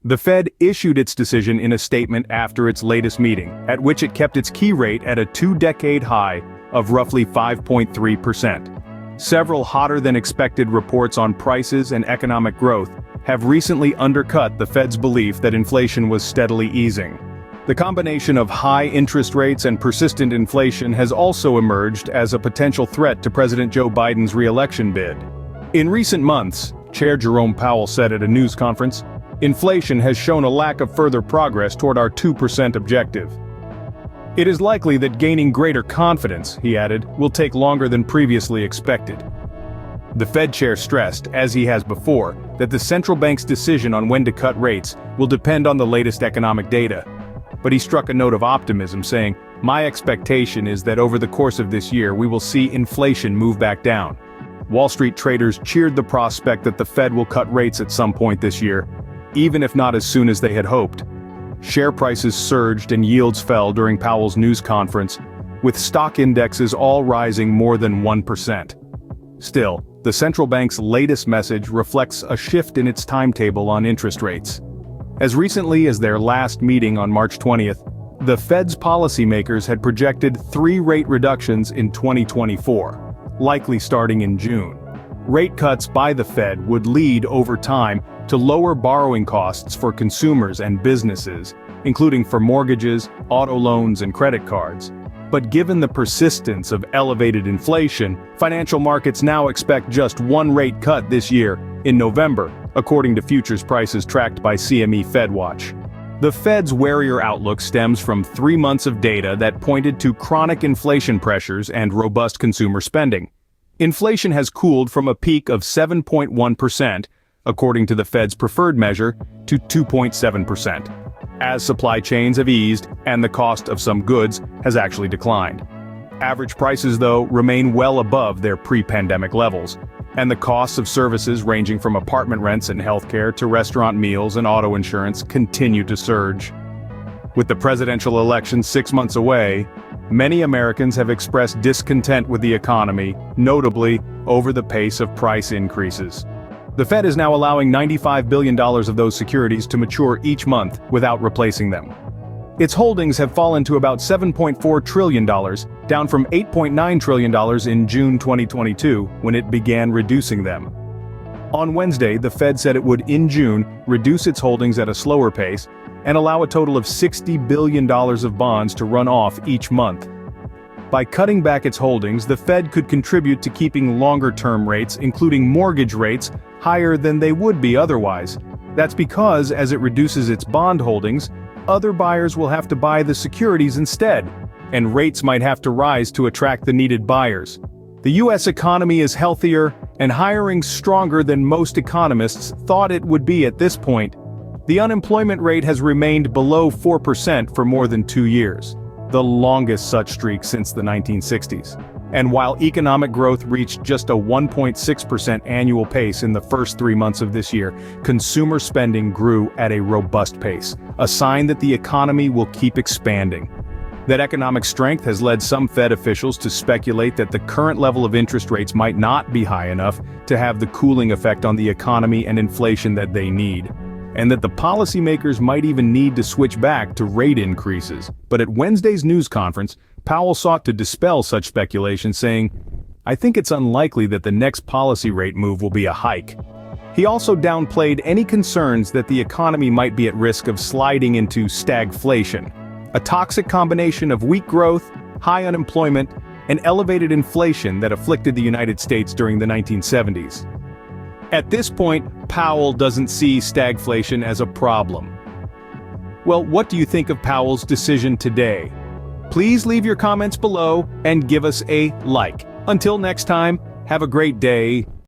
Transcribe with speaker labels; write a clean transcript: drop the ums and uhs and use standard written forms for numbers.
Speaker 1: The Fed issued its decision in a statement after its latest meeting, at which it kept its key rate at a two-decade high of roughly 5.3%. Several hotter-than-expected reports on prices and economic growth have recently undercut the Fed's belief that inflation was steadily easing. The combination of high interest rates and persistent inflation has also emerged as a potential threat to President Joe Biden's re-election bid. In recent months, Chair Jerome Powell said at a news conference, inflation has shown a lack of further progress toward our 2% objective. It is likely that gaining greater confidence, he added, will take longer than previously expected. The Fed chair stressed, as he has before, that the central bank's decision on when to cut rates will depend on the latest economic data. But he struck a note of optimism, saying, "My expectation is that over the course of this year we will see inflation move back down." Wall Street traders cheered the prospect that the Fed will cut rates at some point this year, even if not as soon as they had hoped. Share prices surged and yields fell during Powell's news conference, with stock indexes all rising more than 1%. Still, the central bank's latest message reflects a shift in its timetable on interest rates. As recently as their last meeting on March 20th, the Fed's policymakers had projected 3 rate reductions in 2024, likely starting in June. Rate cuts by the Fed would lead over time to lower borrowing costs for consumers and businesses, including for mortgages, auto loans, and credit cards. But given the persistence of elevated inflation, financial markets now expect just 1 rate cut this year, in November, according to futures prices tracked by CME FedWatch. The Fed's warier outlook stems from 3 months of data that pointed to chronic inflation pressures and robust consumer spending. Inflation has cooled from a peak of 7.1%, according to the Fed's preferred measure, to 2.7%, as supply chains have eased and the cost of some goods has actually declined. Average prices, though, remain well above their pre-pandemic levels, and the costs of services ranging from apartment rents and healthcare to restaurant meals and auto insurance continue to surge. With the presidential election 6 months away, many Americans have expressed discontent with the economy, notably over the pace of price increases. The Fed is now allowing $95 billion of those securities to mature each month without replacing them. Its holdings have fallen to about $7.4 trillion, down from $8.9 trillion in June 2022, when it began reducing them. On Wednesday, the Fed said it would, in June, reduce its holdings at a slower pace and allow a total of $60 billion of bonds to run off each month. By cutting back its holdings, the Fed could contribute to keeping longer-term rates, including mortgage rates, higher than they would be otherwise. That's because, as it reduces its bond holdings, other buyers will have to buy the securities instead, and rates might have to rise to attract the needed buyers. The U.S. economy is healthier and hiring stronger than most economists thought it would be at this point. The unemployment rate has remained below 4% for more than 2 years, the longest such streak since the 1960s. And while economic growth reached just a 1.6% annual pace in the first 3 months of this year, consumer spending grew at a robust pace, a sign that the economy will keep expanding. That economic strength has led some Fed officials to speculate that the current level of interest rates might not be high enough to have the cooling effect on the economy and inflation that they need, and that the policymakers might even need to switch back to rate increases. But at Wednesday's news conference, Powell sought to dispel such speculation, saying, "I think it's unlikely that the next policy rate move will be a hike." He also downplayed any concerns that the economy might be at risk of sliding into stagflation, a toxic combination of weak growth, high unemployment, and elevated inflation that afflicted the United States during the 1970s. At this point, Powell doesn't see stagflation as a problem. Well, what do you think of Powell's decision today? Please leave your comments below and give us a like. Until next time, have a great day.